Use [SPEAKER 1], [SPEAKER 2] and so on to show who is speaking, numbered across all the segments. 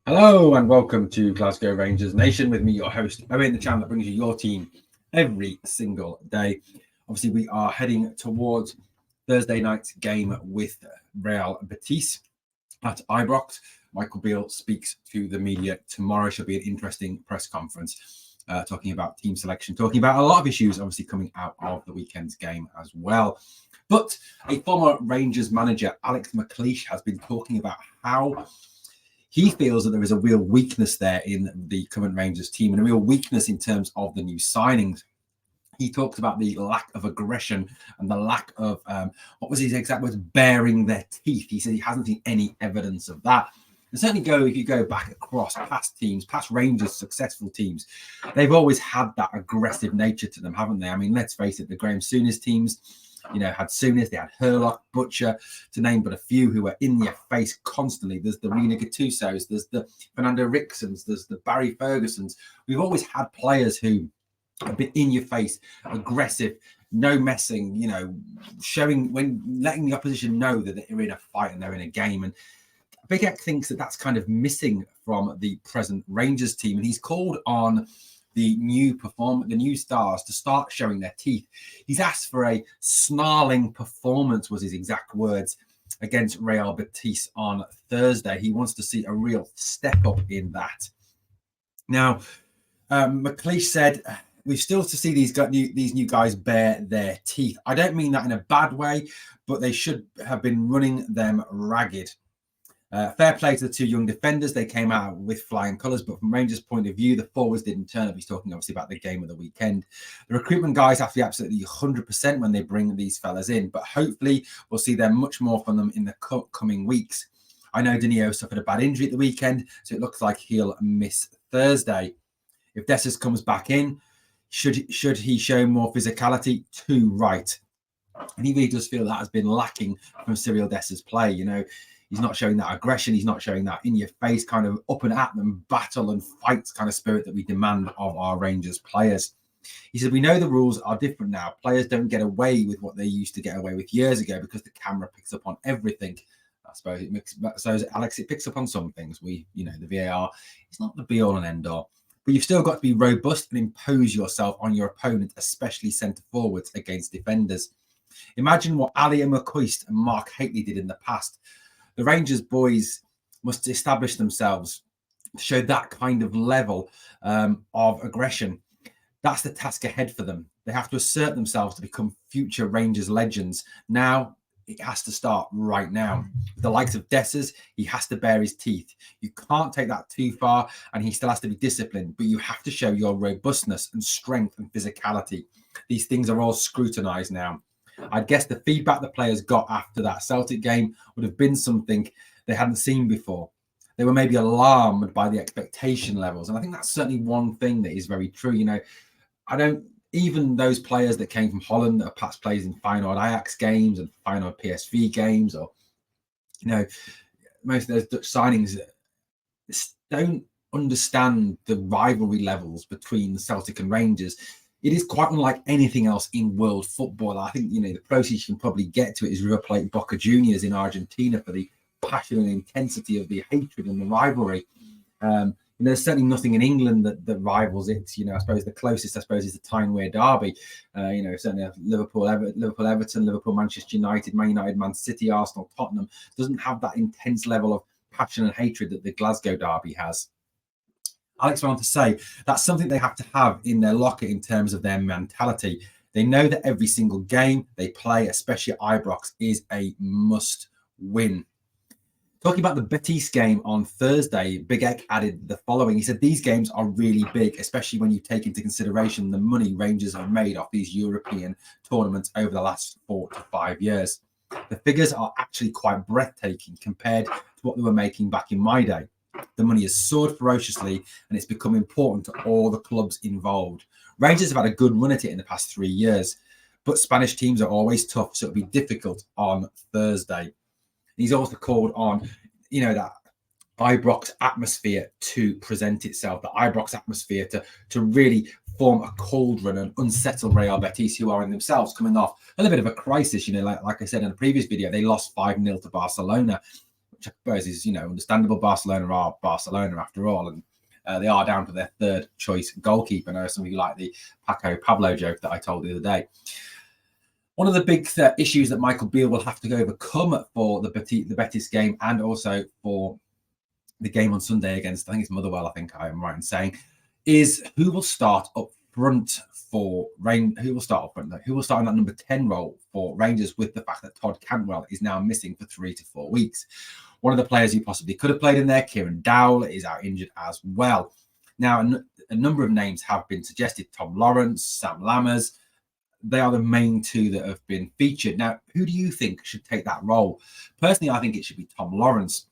[SPEAKER 1] Hello and welcome to Glasgow Rangers Nation with me, your host, Owen, the channel that brings you your team every single day. Obviously, we are heading towards Thursday night's game with Real Betis at Ibrox. Michael Beale speaks to the media tomorrow. Should be an interesting press conference talking about team selection, talking about a lot of issues, obviously coming out of the weekend's game as well. But a former Rangers manager, Alex Mcleish, has been talking about how he feels that there is a real weakness there in the current Rangers team and a real weakness in terms of the new signings. He talks about the lack of aggression and the lack of, what was his exact words, baring their teeth. He said he hasn't seen any evidence of that. And certainly if you go back across past teams, past Rangers successful teams, they've always had that aggressive nature to them, haven't they? I mean, let's face it, the Graham Souness teams, had Souness, they had Herlock, Butcher, to name but a few, who were in your face constantly. There's the Rena Gattusos, there's the Fernando Ricksons, there's the Barry Fergusons. We've always had players who have been in your face, aggressive, no messing, letting the opposition know that they're in a fight and they're in a game. And Big Ek thinks that that's kind of missing from the present Rangers team. And he's called on the new stars to start showing their teeth. He's asked for a snarling performance, was his exact words, against Real Betis on Thursday. He wants to see a real step up in that. Now, Mcleish said, we're still to see these new guys bare their teeth. I don't mean that in a bad way, but they should have been running them ragged. Fair play to the two young defenders. They came out with flying colours, but from Rangers' point of view, the forwards didn't turn up. He's talking obviously about the game of the weekend. The recruitment guys have to be absolutely 100% when they bring these fellas in, but hopefully we'll see them much more from them in the coming weeks. I know Danilo suffered a bad injury at the weekend, so it looks like he'll miss Thursday. If Dessers comes back in, should he show more physicality? Too right. And he really does feel that has been lacking from Cyril Dessers' play. He's not showing that aggression. He's not showing that in-your-face kind of up and at them, battle and fight kind of spirit that we demand of our Rangers players. He said, we know the rules are different now. Players don't get away with what they used to get away with years ago because the camera picks up on everything. I suppose Alex, it picks up on some things. The VAR, it's not the be-all and end-all. But you've still got to be robust and impose yourself on your opponent, especially centre forwards against defenders. Imagine what Ali McCoist and Mark Hateley did in the past. The Rangers boys must establish themselves to show that kind of level of aggression. That's the task ahead for them. They have to assert themselves to become future Rangers legends. Now, it has to start right now. With the likes of Dessers, he has to bare his teeth. You can't take that too far, and he still has to be disciplined, but you have to show your robustness and strength and physicality. These things are all scrutinised now. I'd guess the feedback the players got after that Celtic game would have been something they hadn't seen before. They were maybe alarmed by the expectation levels. And I think that's certainly one thing that is very true. Even those players that came from Holland that are past players in Feyenoord Ajax games and Feyenoord PSV games, or, most of those Dutch signings don't understand the rivalry levels between Celtic and Rangers. It is quite unlike anything else in world football. I think, the closest you can probably get to it is River Plate Boca Juniors in Argentina for the passion and intensity of the hatred and the rivalry. There's certainly nothing in England that rivals it. I suppose the closest, is the Tyne-Wear derby. Certainly Liverpool, Everton, Liverpool, Manchester United, Man United, Man City, Arsenal, Tottenham doesn't have that intense level of passion and hatred that the Glasgow derby has. Alex went on to say that's something they have to have in their locker in terms of their mentality. They know that every single game they play, especially at Ibrox, is a must win. Talking about the Betis game on Thursday, Big Ek added the following. He said, these games are really big, especially when you take into consideration the money Rangers have made off these European tournaments over the last 4 to 5 years. The figures are actually quite breathtaking compared to what they were making back in my day. The money has soared ferociously and it's become important to all the clubs involved. Rangers have had a good run at it in the past 3 years, but Spanish teams are always tough, so it'll be difficult on Thursday. He's also called on, that Ibrox atmosphere to present itself, the Ibrox atmosphere to really form a cauldron and unsettle Real Betis, who are in themselves coming off a little bit of a crisis. Like I said in a previous video, they lost 5-0 to Barcelona. which I suppose is, understandable. Barcelona are Barcelona after all, and they are down to their third choice goalkeeper. I know some of you like the Paco Pablo joke that I told the other day. One of the big issues that Michael Beale will have to overcome for the Betis game, and also for the game on Sunday against, I think it's Motherwell, I think I am right in saying, is who will start up front for who will start in that number 10 role for Rangers, with the fact that Todd Cantwell is now missing for 3 to 4 weeks. One of the players who possibly could have played in there, Kieran Dowell, is out injured as well. Now, a number of names have been suggested. Tom Lawrence, Sam Lammers. They are the main two that have been featured. Now, who do you think should take that role? Personally, I think it should be Tom Lawrence.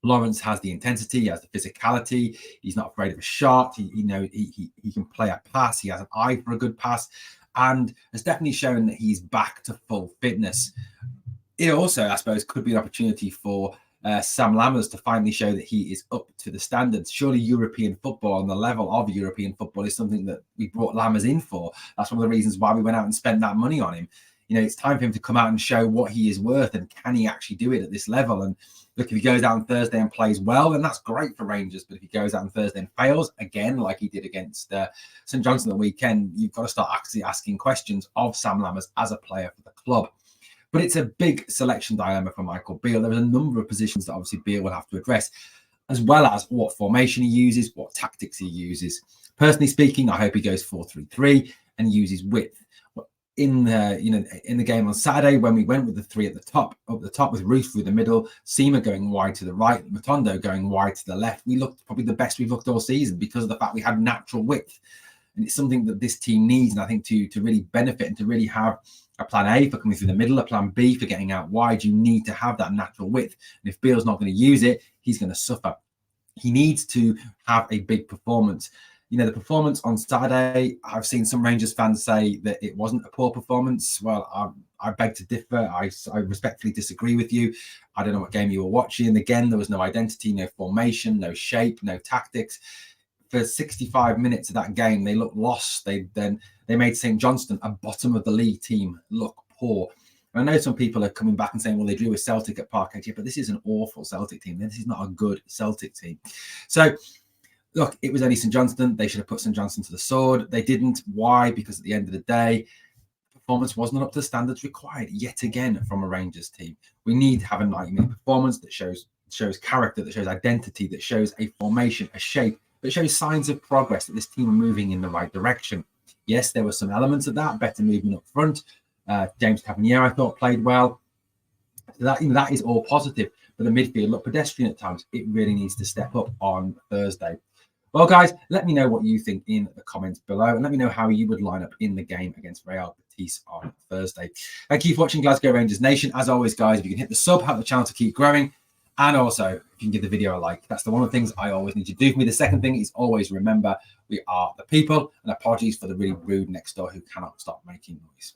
[SPEAKER 1] Lawrence has the intensity, he has the physicality. He's not afraid of a shot. He can play a pass. He has an eye for a good pass, and has definitely shown that he's back to full fitness. It also, I suppose, could be an opportunity for Sam Lammers to finally show that he is up to the standards. Surely European football and the level of European football is something that we brought Lammers in for. That's one of the reasons why we went out and spent that money on him. It's time for him to come out and show what he is worth, and can he actually do it at this level? And look, if he goes out on Thursday and plays well, then that's great for Rangers. But if he goes out on Thursday and fails, again, like he did against St Johnstone the weekend, you've got to start actually asking questions of Sam Lammers as a player for the club. But it's a big selection dilemma for Michael Beale. There's a number of positions that obviously Beale will have to address, as well as what formation he uses, what tactics he uses. Personally speaking, I hope he goes 4-3-3 and uses width. In the game on Saturday, when we went with the three up the top with Ruth through the middle, Seema going wide to the right, Matondo going wide to the left, we looked probably the best we've looked all season because of the fact we had natural width. And it's something that this team needs, and I think to really benefit and to really have a plan A for coming through the middle, a plan B for getting out wide, you need to have that natural width. And if Beale's not going to use it, he's going to suffer. He needs to have a big performance. The performance on Saturday, I've seen some Rangers fans say that it wasn't a poor performance. Well, I beg to differ. I respectfully disagree with you. I don't know what game you were watching. And again, there was no identity, no formation, no shape, no tactics. For 65 minutes of that game, they looked lost. They made St Johnstone, a bottom of the league team, look poor. And I know some people are coming back and saying, well, they drew with Celtic at Parkhead, but this is an awful Celtic team. This is not a good Celtic team. So, look, it was only St Johnstone. They should have put St Johnstone to the sword. They didn't. Why? Because at the end of the day, performance wasn't up to the standards required yet again from a Rangers team. We need to have a 90-minute performance that shows character, that shows identity, that shows a formation, a shape, that shows signs of progress, that this team are moving in the right direction. Yes, there were some elements of that, better movement up front. James Cavanier, I thought, played well. So that is all positive. But the midfield looked pedestrian at times. It really needs to step up on Thursday. Well, guys, let me know what you think in the comments below, and let me know how you would line up in the game against Real Betis on Thursday. Thank you for watching Glasgow Rangers Nation. As always, guys, if you can hit the sub, help the channel to keep growing. And also, if you can give the video a like, that's the one of the things I always need you to do for me. The second thing is always remember, we are the people, and apologies for the really rude next door who cannot stop making noise.